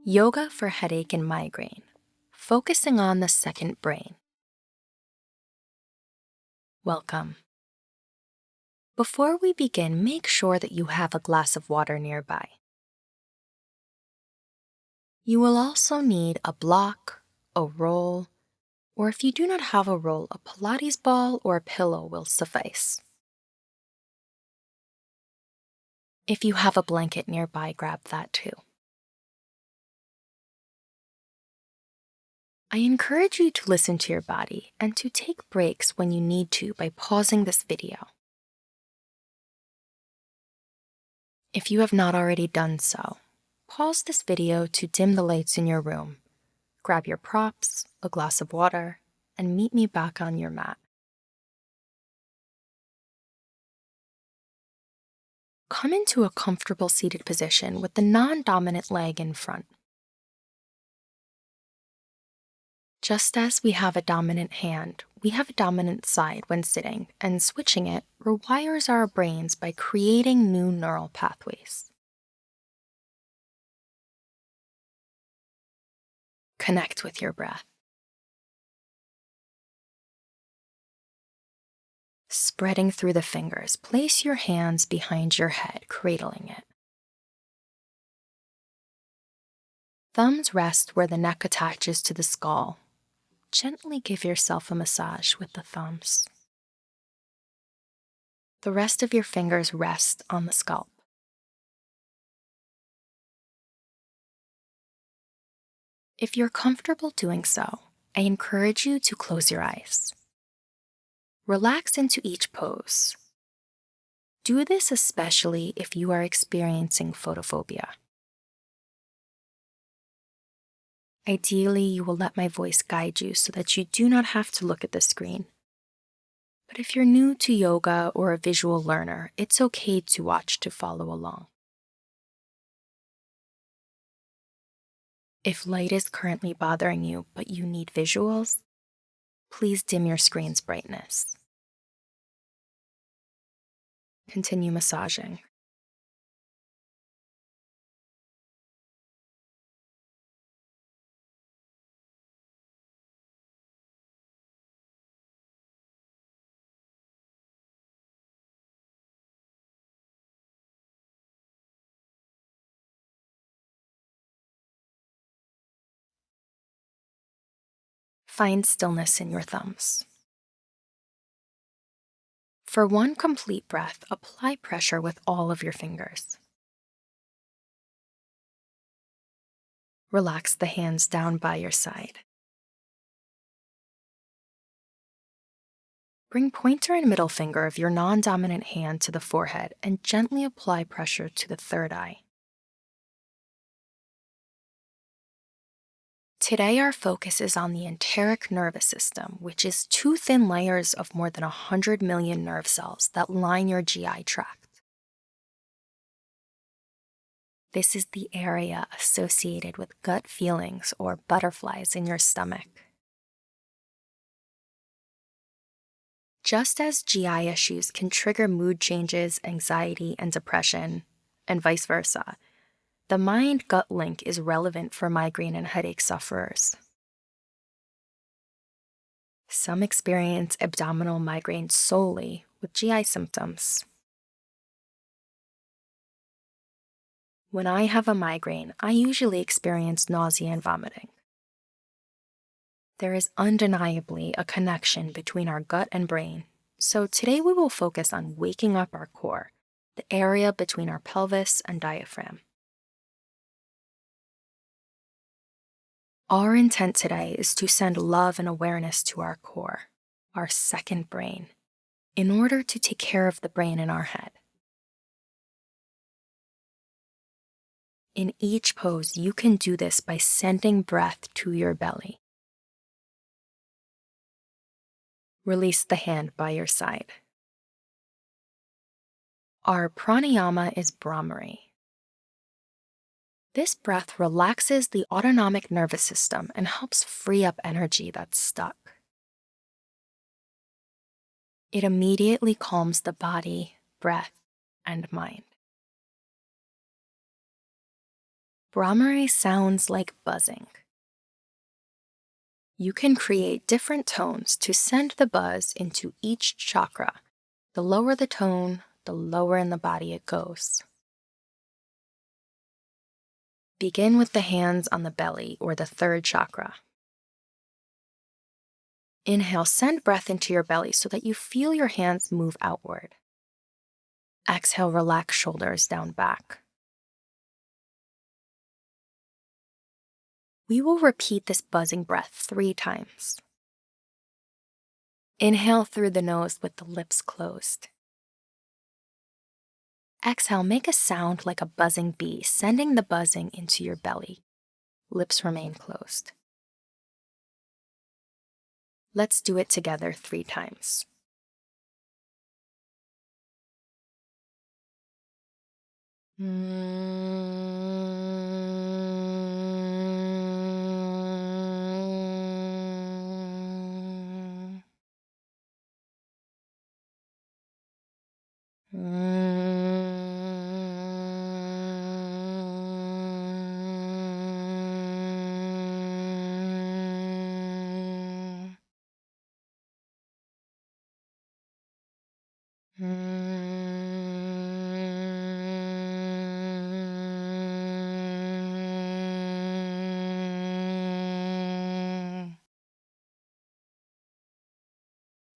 Yoga for headache and migraine, focusing on the second brain. Welcome. Before we begin, make sure that you have a glass of water nearby. You will also need a block, a roll, or if you do not have a roll, a Pilates ball or a pillow will suffice. If you have a blanket nearby, grab that too. I encourage you to listen to your body and to take breaks when you need to by pausing this video. If you have not already done so, pause this video to dim the lights in your room, grab your props, a glass of water, and meet me back on your mat. Come into a comfortable seated position with the non-dominant leg in front. Just as we have a dominant hand, we have a dominant side when sitting, and switching it rewires our brains by creating new neural pathways. Connect with your breath. Spreading through the fingers, place your hands behind your head, cradling it. Thumbs rest where the neck attaches to the skull. Gently give yourself a massage with the thumbs. The rest of your fingers rest on the scalp. If you're comfortable doing so, I encourage you to close your eyes. Relax into each pose. Do this especially if you are experiencing photophobia. Ideally, you will let my voice guide you so that you do not have to look at the screen. But if you're new to yoga or a visual learner, it's okay to watch to follow along. If light is currently bothering you, but you need visuals, please dim your screen's brightness. Continue massaging. Find stillness in your thumbs. For one complete breath, apply pressure with all of your fingers. Relax the hands down by your side. Bring pointer and middle finger of your non-dominant hand to the forehead and gently apply pressure to the third eye. Today, our focus is on the enteric nervous system, which is two thin layers of more than 100 million nerve cells that line your GI tract. This is the area associated with gut feelings or butterflies in your stomach. Just as GI issues can trigger mood changes, anxiety, and depression, and vice versa, the mind-gut link is relevant for migraine and headache sufferers. Some experience abdominal migraine solely with GI symptoms. When I have a migraine, I usually experience nausea and vomiting. There is undeniably a connection between our gut and brain, so today we will focus on waking up our core, the area between our pelvis and diaphragm. Our intent today is to send love and awareness to our core, our second brain, in order to take care of the brain in our head. In each pose, you can do this by sending breath to your belly. Release the hand by your side. Our pranayama is Brahmari. This breath relaxes the autonomic nervous system and helps free up energy that's stuck. It immediately calms the body, breath, and mind. Brahmari sounds like buzzing. You can create different tones to send the buzz into each chakra. The lower the tone, the lower in the body it goes. Begin with the hands on the belly or the third chakra. Inhale, send breath into your belly so that you feel your hands move outward. Exhale, relax shoulders down back. We will repeat this buzzing breath 3 times. Inhale through the nose with the lips closed. Exhale, make a sound like a buzzing bee, sending the buzzing into your belly. Lips remain closed. Let's do it together 3 times.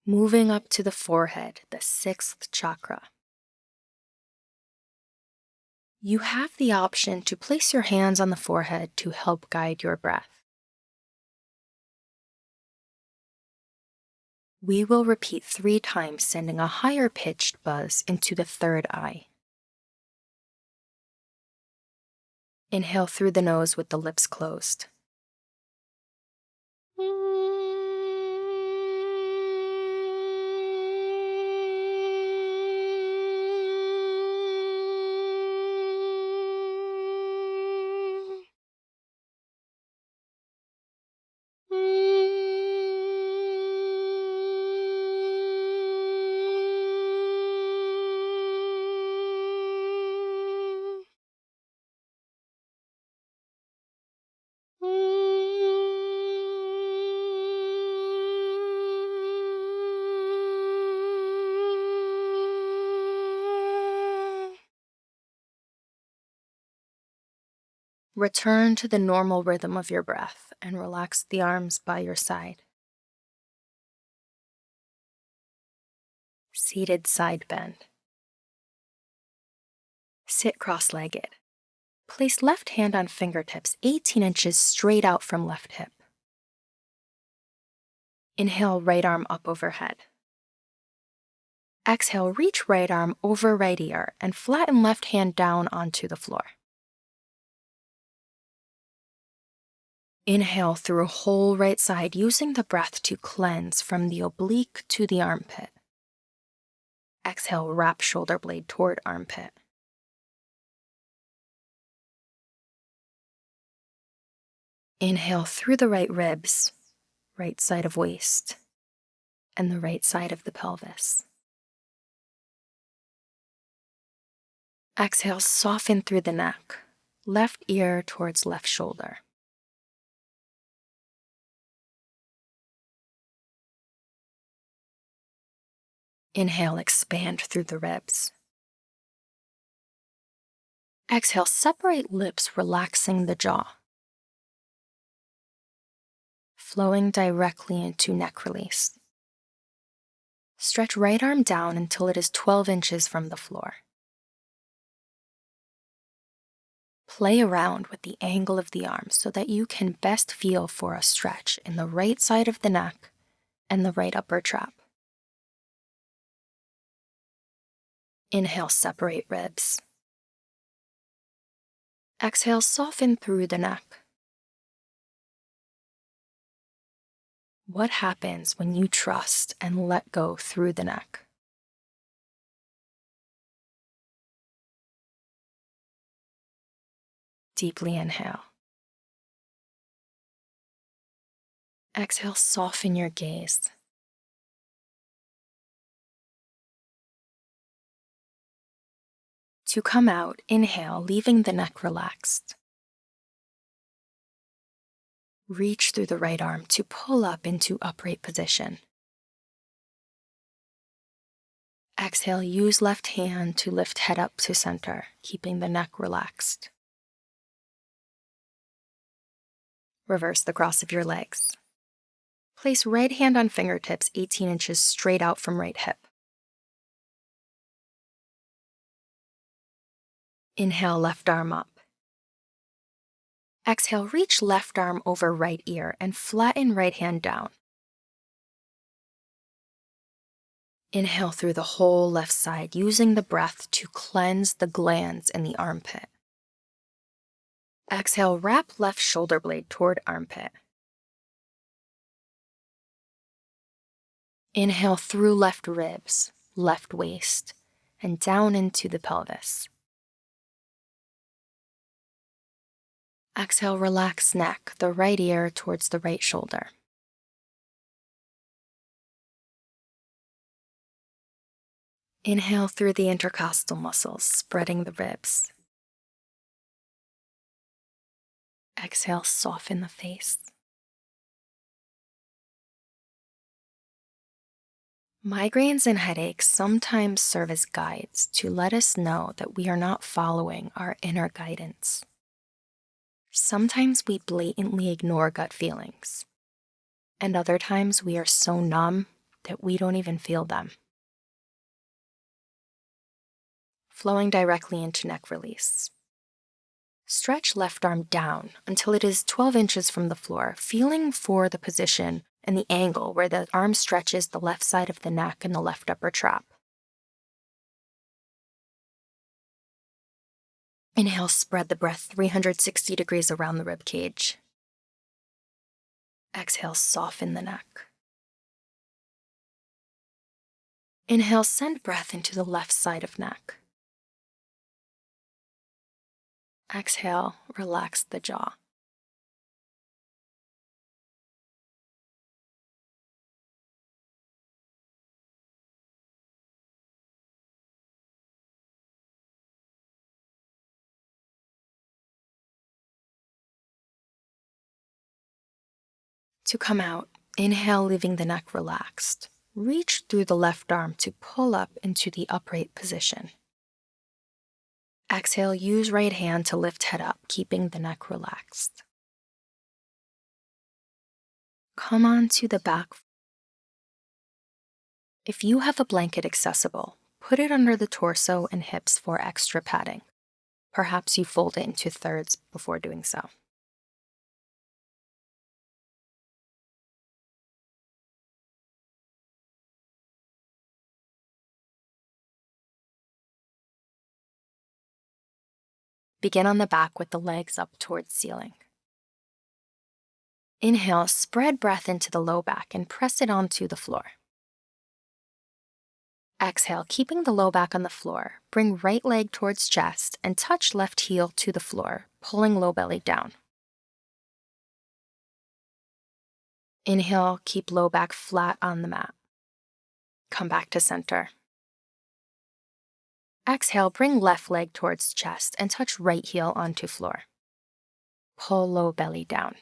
Moving up to the forehead, the 6th chakra. You have the option to place your hands on the forehead to help guide your breath. We will repeat 3 times, sending a higher pitched buzz into the 3rd eye. Inhale through the nose with the lips closed. Return to the normal rhythm of your breath and relax the arms by your side. Seated side bend. Sit cross-legged. Place left hand on fingertips 18 inches straight out from left hip. Inhale, right arm up overhead. Exhale, reach right arm over right ear and flatten left hand down onto the floor. Inhale through a whole right side, using the breath to cleanse from the oblique to the armpit. Exhale, wrap shoulder blade toward armpit. Inhale through the right ribs, right side of waist, and the right side of the pelvis. Exhale, soften through the neck, left ear towards left shoulder. Inhale, expand through the ribs. Exhale, separate lips, relaxing the jaw. Flowing directly into neck release. Stretch right arm down until it is 12 inches from the floor. Play around with the angle of the arm so that you can best feel for a stretch in the right side of the neck and the right upper trap. Inhale, separate ribs. Exhale, soften through the neck. What happens when you trust and let go through the neck? Deeply inhale. Exhale, soften your gaze. To come out, inhale, leaving the neck relaxed. Reach through the right arm to pull up into upright position. Exhale, use left hand to lift head up to center, keeping the neck relaxed. Reverse the cross of your legs. Place right hand on fingertips 18 inches straight out from right hip. Inhale, left arm up. Exhale, reach left arm over right ear and flatten right hand down. Inhale through the whole left side, using the breath to cleanse the glands in the armpit. Exhale, wrap left shoulder blade toward armpit. Inhale through left ribs, left waist, and down into the pelvis. Exhale, relax neck, the right ear towards the right shoulder. Inhale through the intercostal muscles, spreading the ribs. Exhale, soften the face. Migraines and headaches sometimes serve as guides to let us know that we are not following our inner guidance. Sometimes we blatantly ignore gut feelings, and other times we are so numb that we don't even feel them. Flowing directly into neck release. Stretch left arm down until it is 12 inches from the floor, feeling for the position and the angle where the arm stretches the left side of the neck and the left upper trap. Inhale, spread the breath 360 degrees around the rib cage. Exhale, soften the neck. Inhale, send breath into the left side of neck. Exhale, relax the jaw. To come out, inhale, leaving the neck relaxed. Reach through the left arm to pull up into the upright position. Exhale, use right hand to lift head up, keeping the neck relaxed. Come on to the back. If you have a blanket accessible, put it under the torso and hips for extra padding. Perhaps you fold it into thirds before doing so. Begin on the back with the legs up towards ceiling. Inhale, spread breath into the low back and press it onto the floor. Exhale, keeping the low back on the floor, bring right leg towards chest and touch left heel to the floor, pulling low belly down. Inhale, keep low back flat on the mat. Come back to center. Exhale, bring left leg towards chest and touch right heel onto floor. Pull low belly down.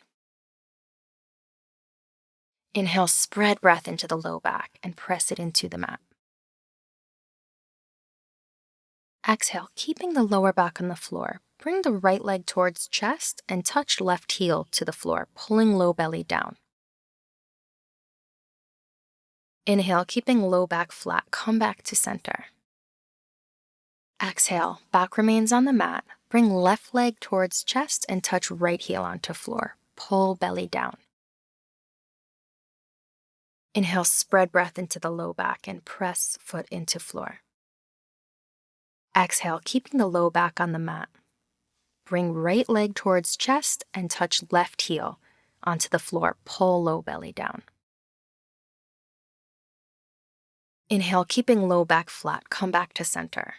Inhale, spread breath into the low back and press it into the mat. Exhale, keeping the lower back on the floor, bring the right leg towards chest and touch left heel to the floor, pulling low belly down. Inhale, keeping low back flat, come back to center. Exhale, back remains on the mat, bring left leg towards chest and touch right heel onto floor, pull belly down. Inhale, spread breath into the low back and press foot into floor. Exhale, keeping the low back on the mat. Bring right leg towards chest and touch left heel onto the floor, pull low belly down. Inhale, keeping low back flat, come back to center.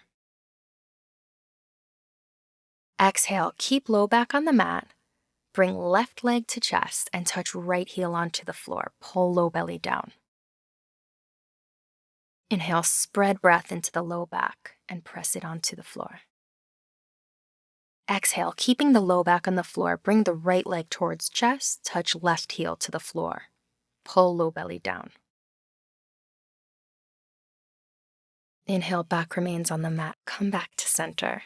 Exhale, keep low back on the mat. Bring left leg to chest and touch right heel onto the floor, pull low belly down. Inhale, spread breath into the low back and press it onto the floor. Exhale, keeping the low back on the floor, bring the right leg towards chest, touch left heel to the floor. Pull low belly down. Inhale, back remains on the mat, come back to center.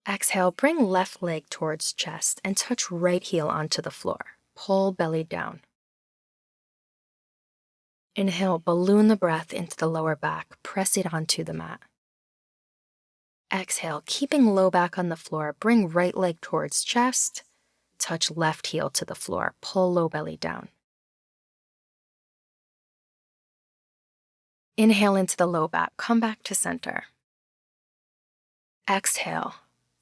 Exhale, bring left leg towards chest and touch right heel onto the floor. Pull belly down. Inhale, balloon the breath into the lower back, press it onto the mat. Exhale, keeping low back on the floor, bring right leg towards chest, touch left heel to the floor, pull low belly down. Inhale into the low back, come back to center. Exhale,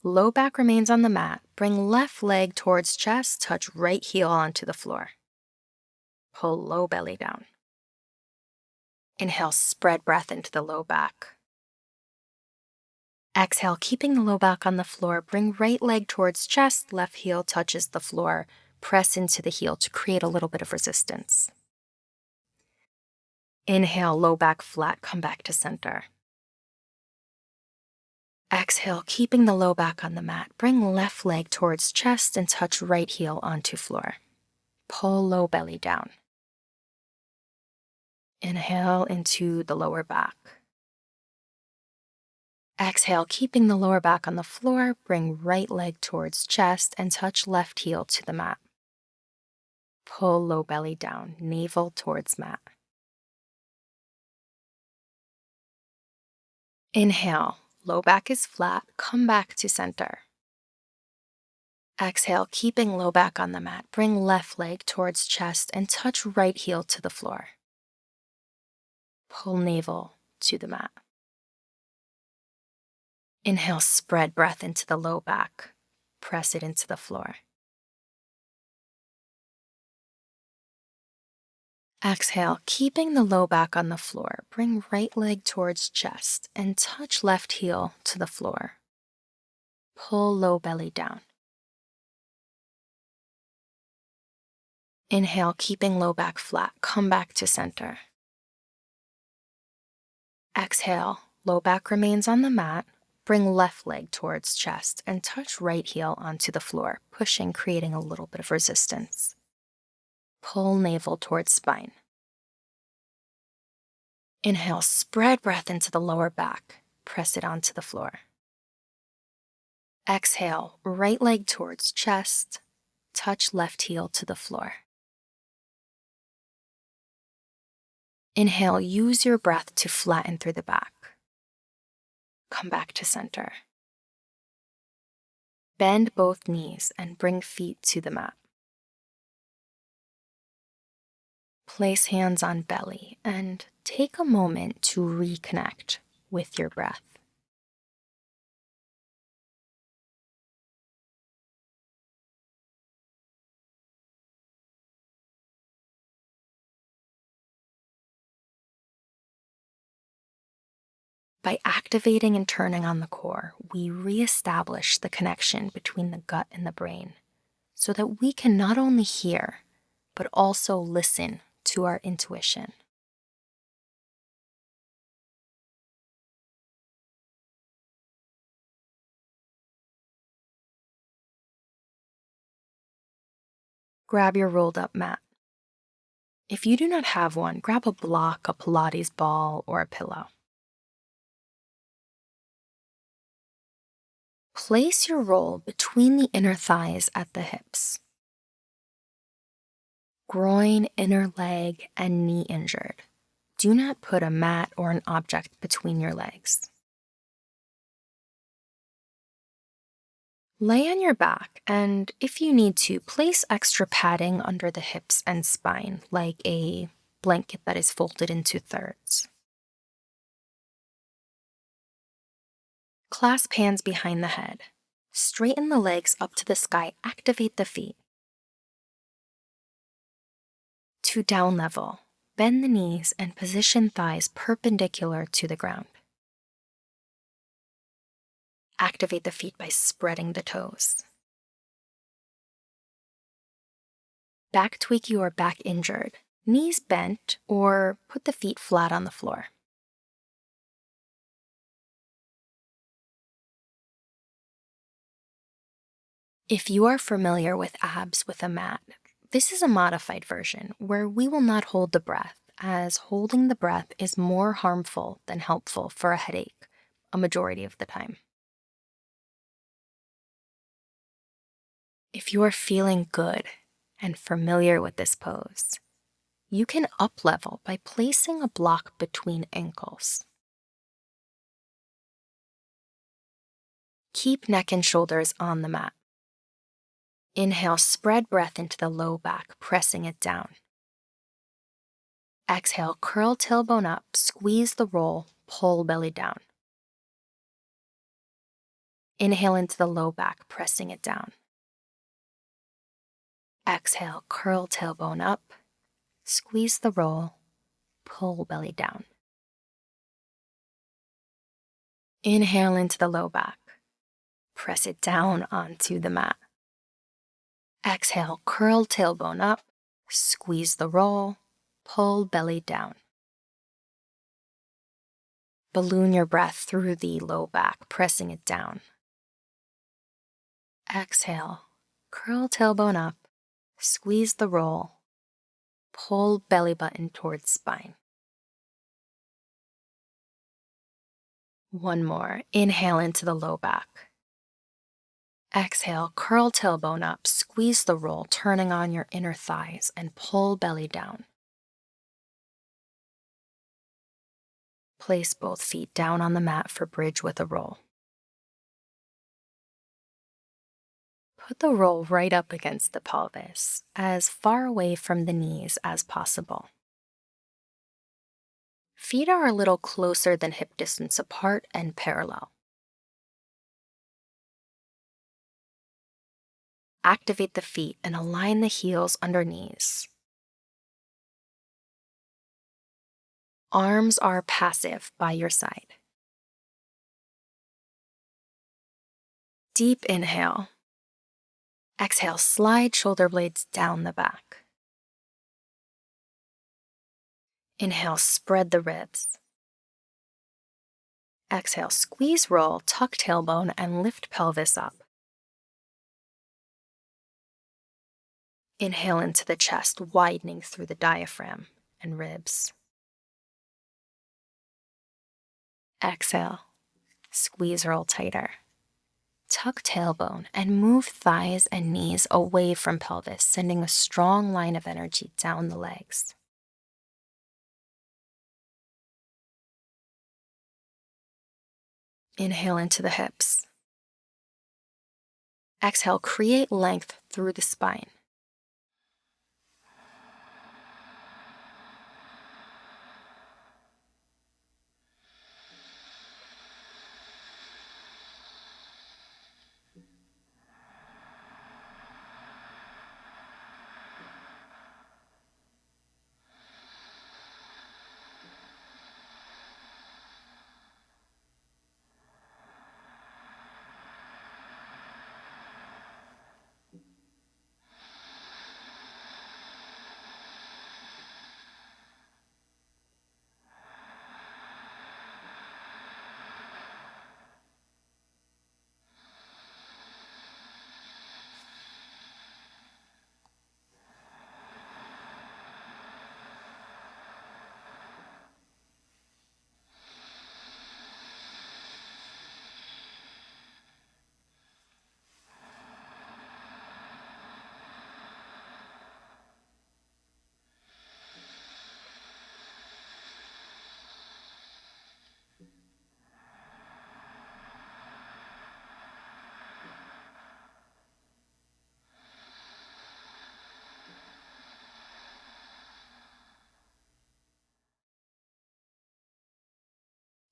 low back remains on the mat, bring left leg towards chest, touch right heel onto the floor. Pull low belly down. Inhale, spread breath into the low back. Exhale, keeping the low back on the floor, bring right leg towards chest, left heel touches the floor, press into the heel to create a little bit of resistance. Inhale, low back flat, come back to center. Exhale, keeping the low back on the mat, bring left leg towards chest and touch right heel onto floor. Pull low belly down. Inhale into the lower back. Exhale, keeping the lower back on the floor, bring right leg towards chest and touch left heel to the mat. Pull low belly down, navel towards mat. Inhale, low back is flat, come back to center. Exhale, keeping low back on the mat, bring left leg towards chest and touch right heel to the floor. Pull navel to the mat. Inhale, spread breath into the low back. Press it into the floor. Exhale, keeping the low back on the floor, bring right leg towards chest and touch left heel to the floor. Pull low belly down. Inhale, keeping low back flat, come back to center. Exhale, low back remains on the mat. Bring left leg towards chest and touch right heel onto the floor, pushing, creating a little bit of resistance. Pull navel towards spine. Inhale, spread breath into the lower back. Press it onto the floor. Exhale, right leg towards chest. Touch left heel to the floor. Inhale, use your breath to flatten through the back. Come back to center. Bend both knees and bring feet to the mat. Place hands on belly and take a moment to reconnect with your breath. By activating and turning on the core, we reestablish the connection between the gut and the brain so that we can not only hear, but also listen to our intuition. Grab your rolled up mat. If you do not have one, grab a block, a Pilates ball, or a pillow. Place your roll between the inner thighs at the hips. Groin, inner leg, and knee injured. Do not put a mat or an object between your legs. Lay on your back, and if you need to, place extra padding under the hips and spine, like a blanket that is folded into thirds. Clasp hands behind the head. Straighten the legs up to the sky, activate the feet. To down level, bend the knees and position thighs perpendicular to the ground. Activate the feet by spreading the toes. Back tweaky or back injured, knees bent, or put the feet flat on the floor. If you are familiar with abs with a mat, this is a modified version where we will not hold the breath, as holding the breath is more harmful than helpful for a headache, a majority of the time. If you are feeling good and familiar with this pose, you can up-level by placing a block between ankles. Keep neck and shoulders on the mat. Inhale, spread breath into the low back, pressing it down. Exhale, curl tailbone up, squeeze the roll, pull belly down. Inhale into the low back, pressing it down. Exhale, curl tailbone up, squeeze the roll, pull belly down. Inhale into the low back. Press it down onto the mat. Exhale, curl tailbone up, squeeze the roll, pull belly down. Balloon your breath through the low back, pressing it down. Exhale, curl tailbone up, squeeze the roll, pull belly button towards spine. One more. Inhale into the low back. Exhale, curl tailbone up, squeeze the roll, turning on your inner thighs, and pull belly down. Place both feet down on the mat for bridge with a roll. Put the roll right up against the pelvis, as far away from the knees as possible. Feet are a little closer than hip distance apart and parallel. Activate the feet and align the heels under knees. Arms are passive by your side. Deep inhale. Exhale, slide shoulder blades down the back. Inhale, spread the ribs. Exhale, squeeze roll, tuck tailbone, and lift pelvis up. Inhale into the chest, widening through the diaphragm and ribs. Exhale, squeeze roll tighter. Tuck tailbone and move thighs and knees away from pelvis, sending a strong line of energy down the legs. Inhale into the hips. Exhale, create length through the spine.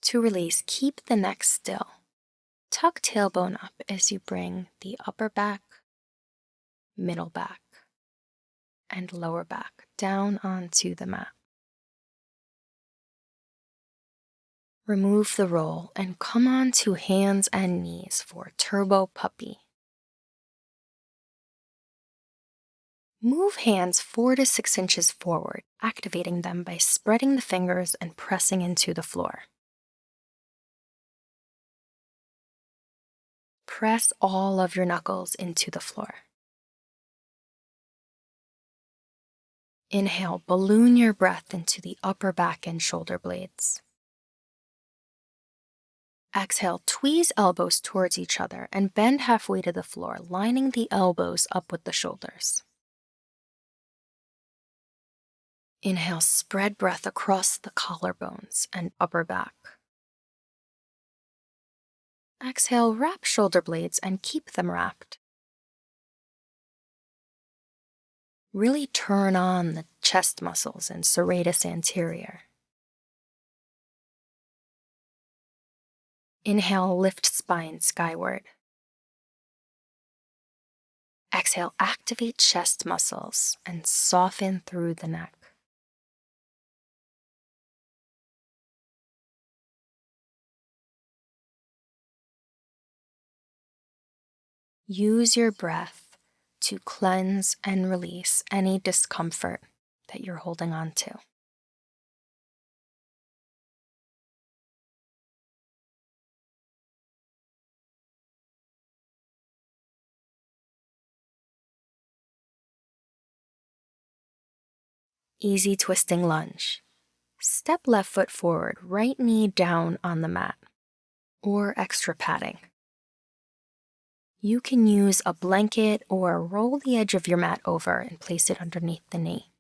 To release, keep the neck still. Tuck tailbone up as you bring the upper back, middle back, and lower back down onto the mat. Remove the roll and come onto hands and knees for turbo puppy. Move hands 4 to 6 inches forward, activating them by spreading the fingers and pressing into the floor. press all of your knuckles into the floor. Inhale, balloon your breath into the upper back and shoulder blades. Exhale, tweeze elbows towards each other and bend halfway to the floor, lining the elbows up with the shoulders. Inhale, spread breath across the collarbones and upper back. Exhale, wrap shoulder blades and keep them wrapped. Really turn on the chest muscles and serratus anterior. Inhale, lift spine skyward. Exhale, activate chest muscles and soften through the neck. Use your breath to cleanse and release any discomfort that you're holding on to. Easy twisting lunge. Step left foot forward, right knee down on the mat, or extra padding. You can use a blanket or roll the edge of your mat over and place it underneath the knee.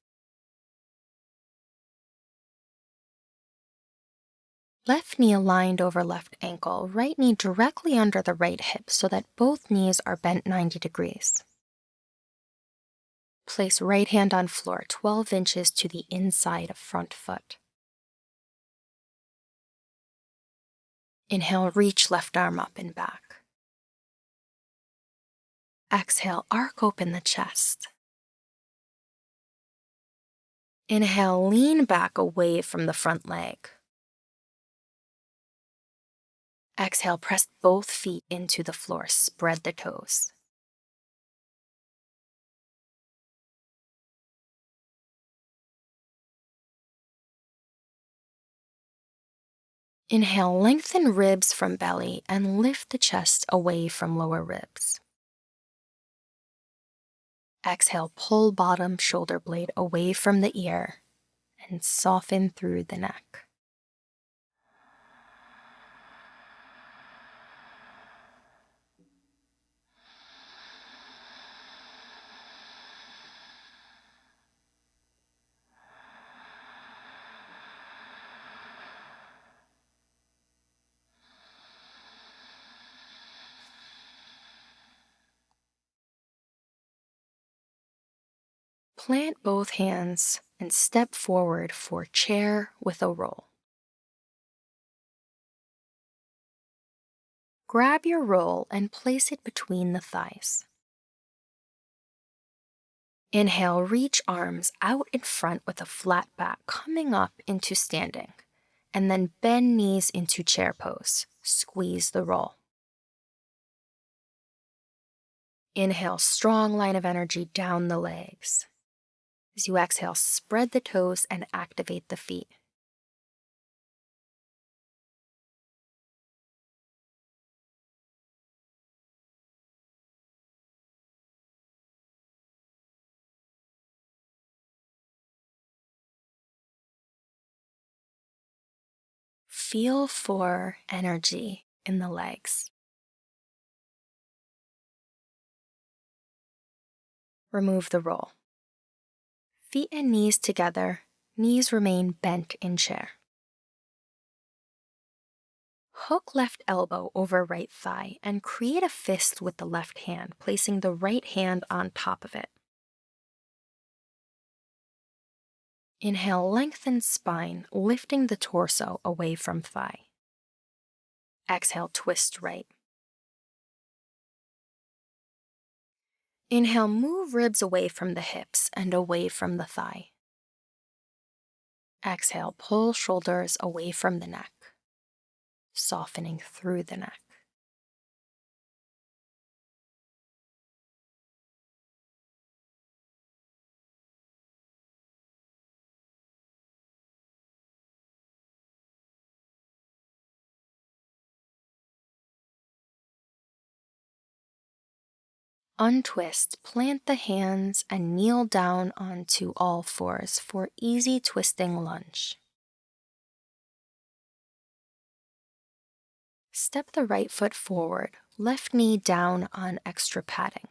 Left knee aligned over left ankle, right knee directly under the right hip so that both knees are bent 90 degrees. Place right hand on floor 12 inches to the inside of front foot. Inhale, reach left arm up and back. Exhale, arc open the chest. Inhale, lean back away from the front leg. Exhale, press both feet into the floor, spread the toes. Inhale, lengthen ribs from belly and lift the chest away from lower ribs. Exhale, pull bottom shoulder blade away from the ear and soften through the neck. Plant both hands and step forward for chair with a roll. Grab your roll and place it between the thighs. Inhale, reach arms out in front with a flat back, coming up into standing, and then bend knees into chair pose. Squeeze the roll. Inhale, strong line of energy down the legs. As you exhale, spread the toes and activate the feet. Feel for energy in the legs. Remove the roll. Feet and knees together, knees remain bent in chair. Hook left elbow over right thigh and create a fist with the left hand, placing the right hand on top of it. Inhale, lengthen spine, lifting the torso away from thigh. Exhale, twist right. Inhale, move ribs away from the hips and away from the thigh. Exhale, pull shoulders away from the neck, softening through the neck. Untwist, plant the hands, and kneel down onto all fours for easy twisting lunge. Step the right foot forward, left knee down on extra padding.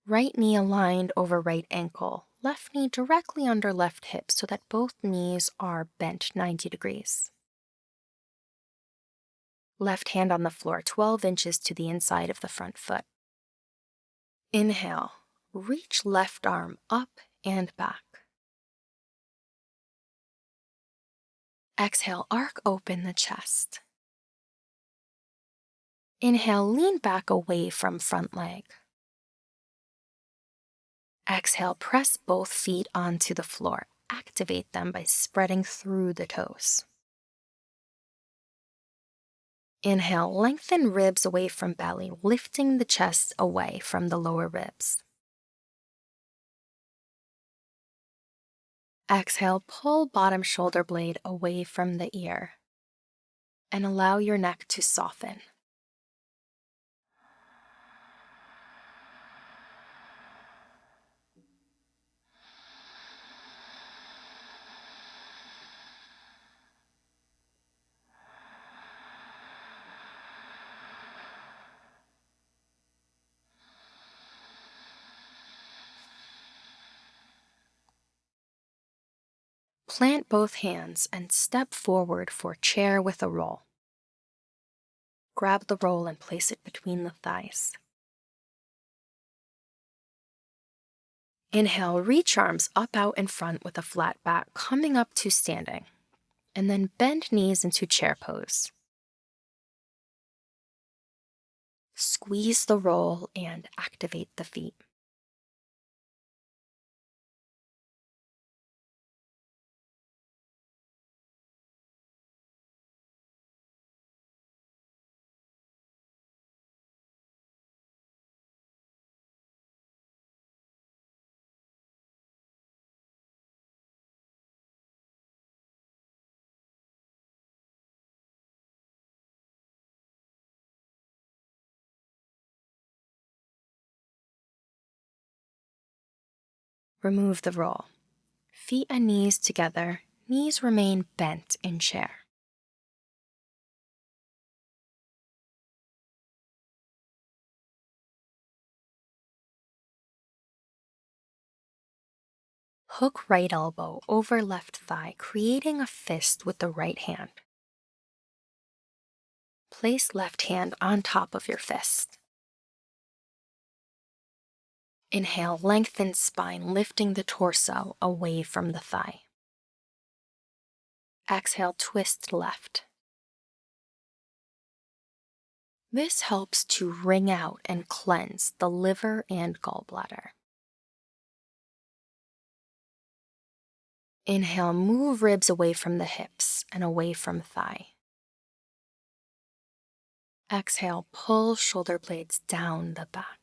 Right knee aligned over right ankle, left knee directly under left hip so that both knees are bent 90 degrees. Left hand on the floor 12 inches to the inside of the front foot. Inhale, reach left arm up and back. Exhale, arc open the chest. Inhale, lean back away from front leg. Exhale, press both feet onto the floor. Activate them by spreading through the toes. Inhale, lengthen ribs away from belly, lifting the chest away from the lower ribs. Exhale, pull bottom shoulder blade away from the ear and allow your neck to soften. Plant both hands and step forward for chair with a roll. Grab the roll and place it between the thighs. Inhale, reach arms up out in front with a flat back, coming up to standing. And then bend knees into chair pose. Squeeze the roll and activate the feet. Remove the roll. Feet and knees together, knees remain bent in chair. Hook right elbow over left thigh, creating a fist with the right hand. Place left hand on top of your fist. Inhale, lengthen spine, lifting the torso away from the thigh. Exhale, twist left. This helps to wring out and cleanse the liver and gallbladder. Inhale, move ribs away from the hips and away from thigh. Exhale, pull shoulder blades down the back.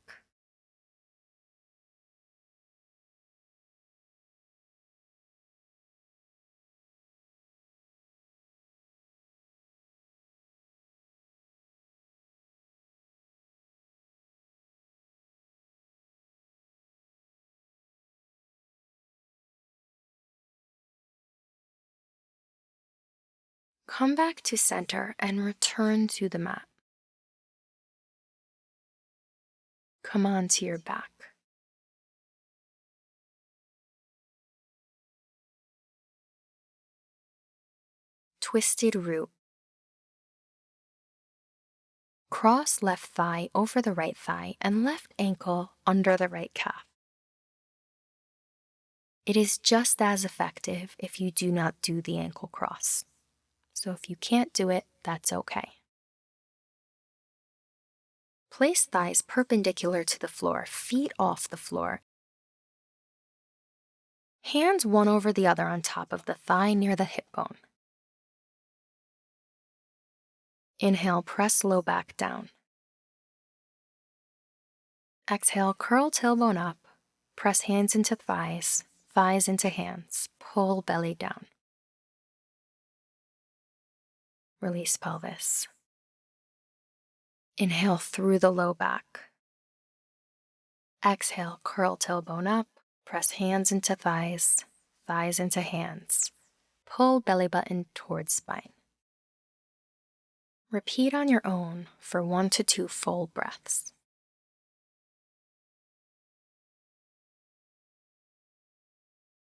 Come back to center and return to the mat. Come onto your back. Twisted root. Cross left thigh over the right thigh and left ankle under the right calf. It is just as effective if you do not do the ankle cross. So if you can't do it, that's okay. Place thighs perpendicular to the floor, feet off the floor. Hands one over the other on top of the thigh near the hip bone. Inhale, press low back down. Exhale, curl tailbone up. Press hands into thighs, thighs into hands. Pull belly down. Release pelvis. Inhale through the low back. Exhale, curl tailbone up, press hands into thighs, thighs into hands. Pull belly button towards spine. Repeat on your own for 1 to 2 full breaths.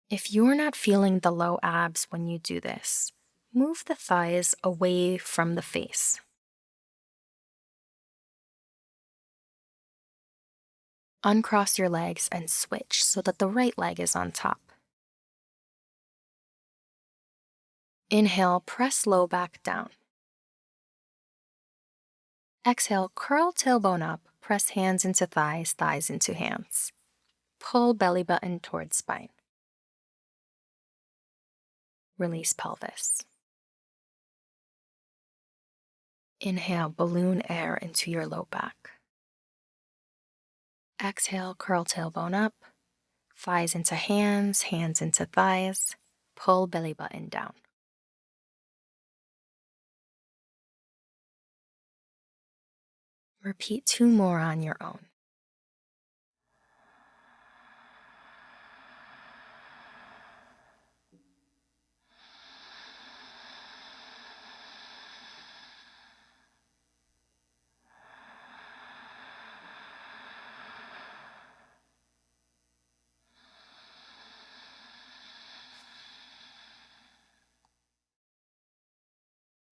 If you're not feeling the low abs when you do this, move the thighs away from the face. Uncross your legs and switch so that the right leg is on top. Inhale, press low back down. Exhale, curl tailbone up, press hands into thighs, thighs into hands. Pull belly button towards spine. Release pelvis. Inhale, balloon air into your low back. Exhale, curl tailbone up, thighs into hands, hands into thighs. Pull belly button down. Repeat 2 more on your own.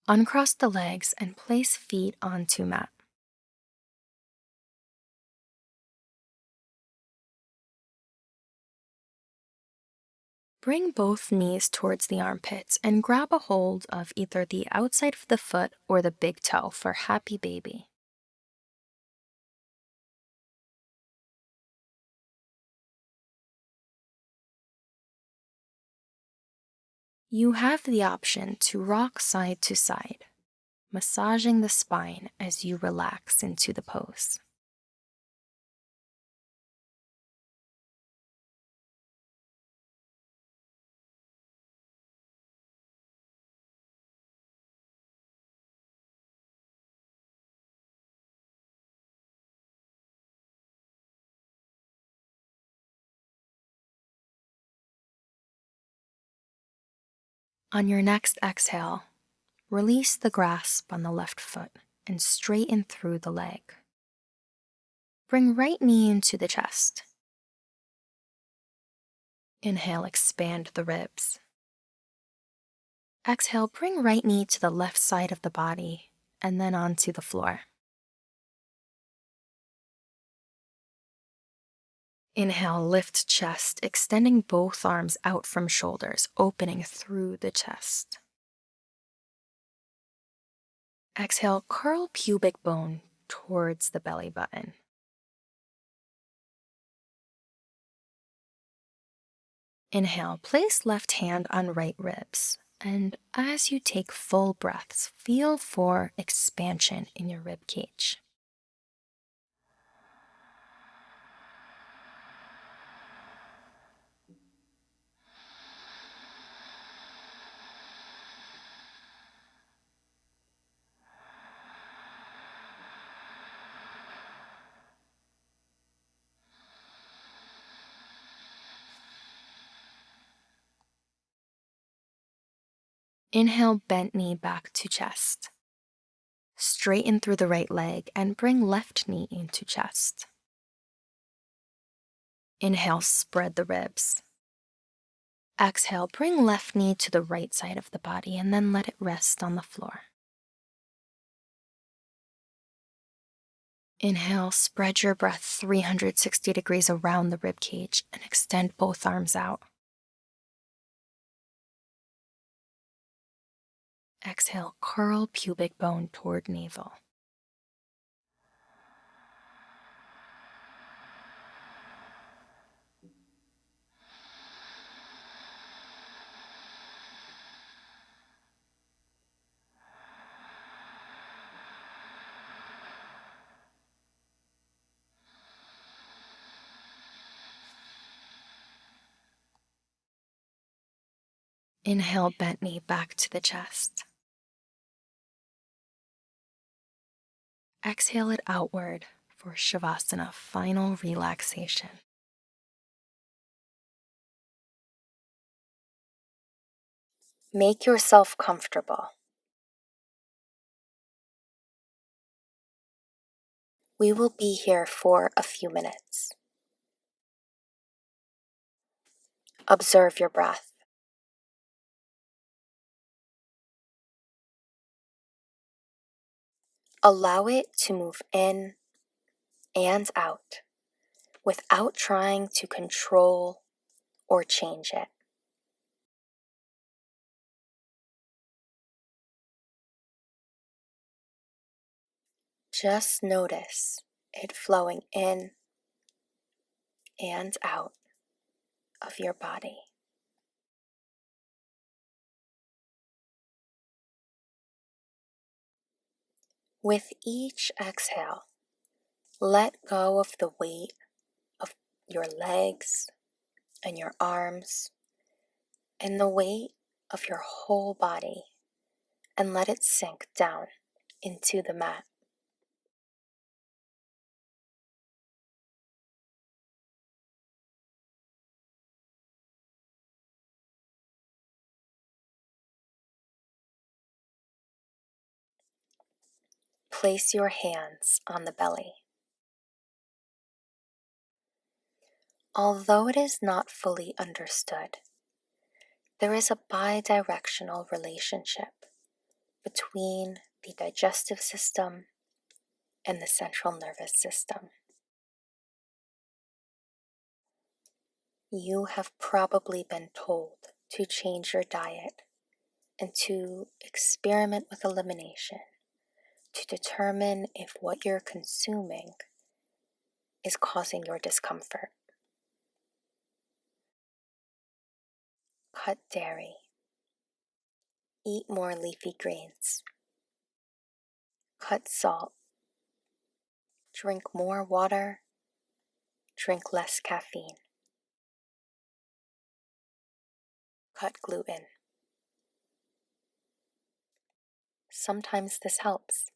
Uncross the legs and place feet onto mat. Bring both knees towards the armpits and grab a hold of either the outside of the foot or the big toe for happy baby. You have the option to rock side to side, massaging the spine as you relax into the pose. On your next exhale, release the grasp on the left foot and straighten through the leg. Bring right knee into the chest. Inhale, expand the ribs. Exhale, bring right knee to the left side of the body and then onto the floor. Inhale, lift chest, extending both arms out from shoulders, opening through the chest. Exhale, curl pubic bone towards the belly button. Inhale, place left hand on right ribs. And as you take full breaths, feel for expansion in your rib cage. Inhale, bent knee back to chest. Straighten through the right leg and bring left knee into chest. Inhale, spread the ribs. Exhale, bring left knee to the right side of the body and then let it rest on the floor. Inhale, spread your breath 360 degrees around the rib cage and extend both arms out. Exhale, curl pubic bone toward navel. Inhale, bent knee back to the chest. Exhale it outward for Shavasana, final relaxation. Make yourself comfortable. We will be here for a few minutes. Observe your breath. Allow it to move in and out without trying to control or change it. Just notice it flowing in and out of your body. With each exhale, let go of the weight of your legs and your arms and the weight of your whole body, and let it sink down into the mat. Place your hands on the belly. Although it is not fully understood, there is a bidirectional relationship between the digestive system and the central nervous system. You have probably been told to change your diet and to experiment with elimination to determine if what you're consuming is causing your discomfort. Cut dairy. Eat more leafy greens. Cut salt. Drink more water. Drink less caffeine. Cut gluten. Sometimes this helps.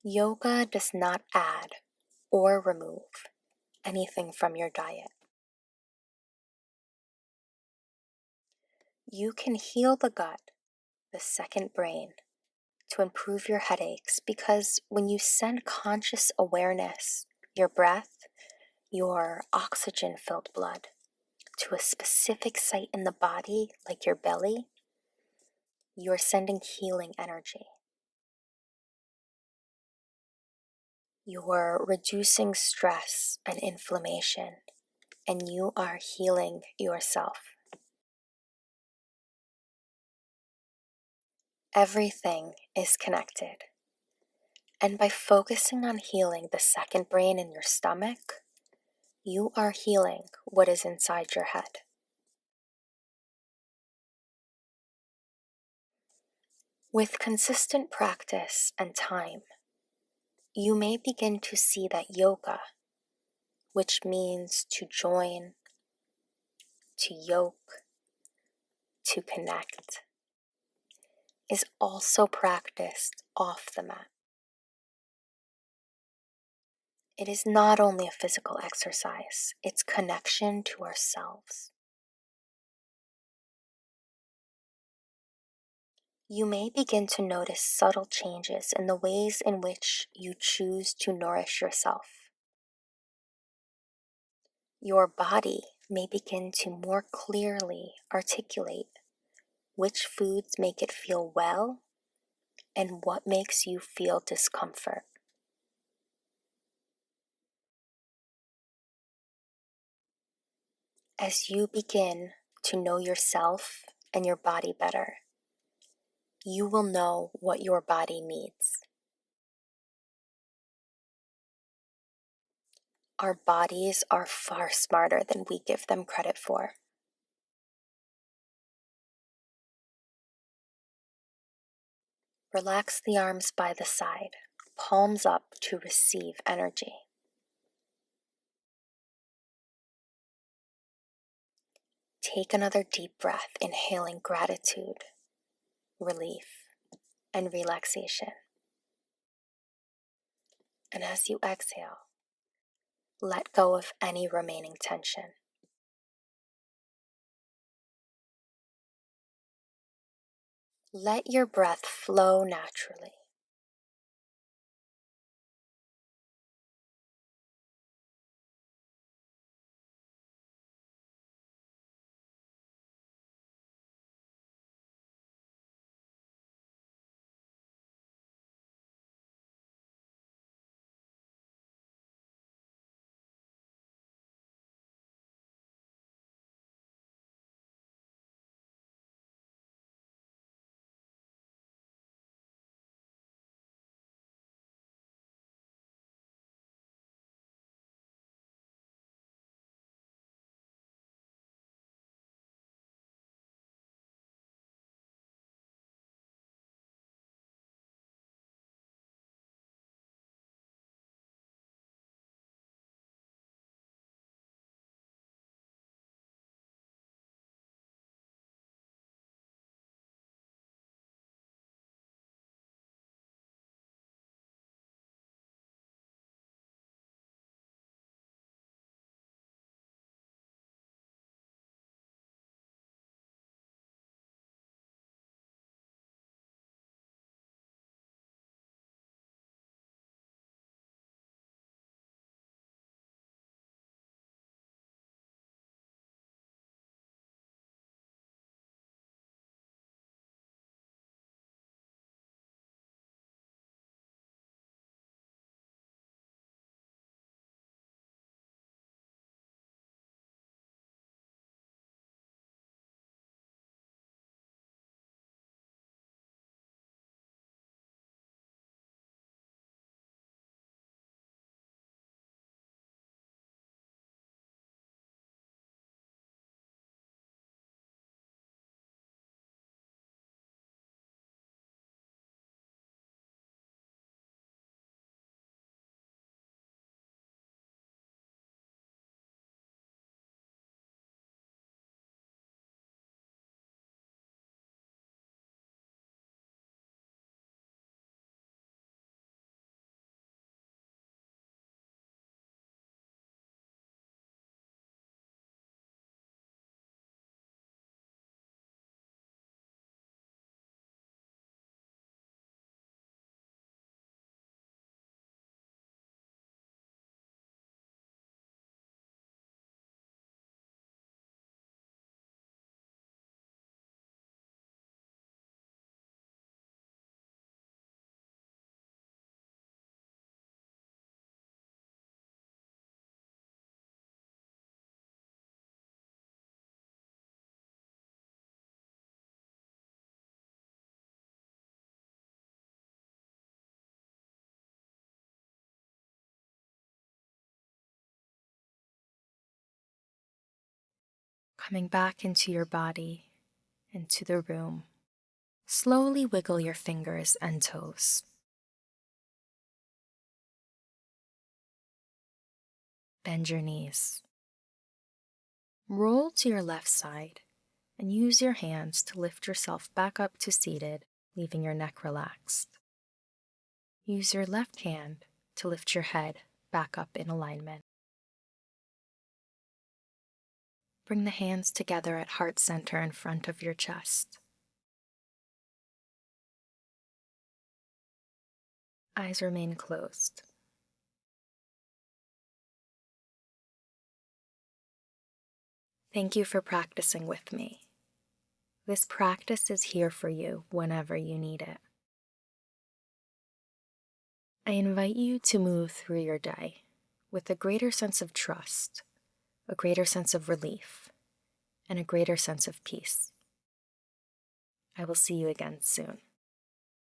Yoga does not add or remove anything from your diet. You can heal the gut, the second brain, to improve your headaches because when you send conscious awareness, your breath, your oxygen-filled blood, to a specific site in the body, like your belly, you're sending healing energy. You're reducing stress and inflammation, and you are healing yourself. Everything is connected. And by focusing on healing the second brain in your stomach, you are healing what is inside your head. With consistent practice and time, you may begin to see that yoga, which means to join, to yoke, to connect, is also practiced off the mat. It is not only a physical exercise, it's connection to ourselves. You may begin to notice subtle changes in the ways in which you choose to nourish yourself. Your body may begin to more clearly articulate which foods make it feel well and what makes you feel discomfort. As you begin to know yourself and your body better, you will know what your body needs. Our bodies are far smarter than we give them credit for. Relax the arms by the side, palms up to receive energy. Take another deep breath, inhaling gratitude, relief, and relaxation. And as you exhale, let go of any remaining tension. Let your breath flow naturally. Coming back into your body, into the room, slowly wiggle your fingers and toes. Bend your knees. Roll to your left side and use your hands to lift yourself back up to seated, leaving your neck relaxed. Use your left hand to lift your head back up in alignment. Bring the hands together at heart center in front of your chest. Eyes remain closed. Thank you for practicing with me. This practice is here for you whenever you need it. I invite you to move through your day with a greater sense of trust, a greater sense of relief, and a greater sense of peace. I will see you again soon.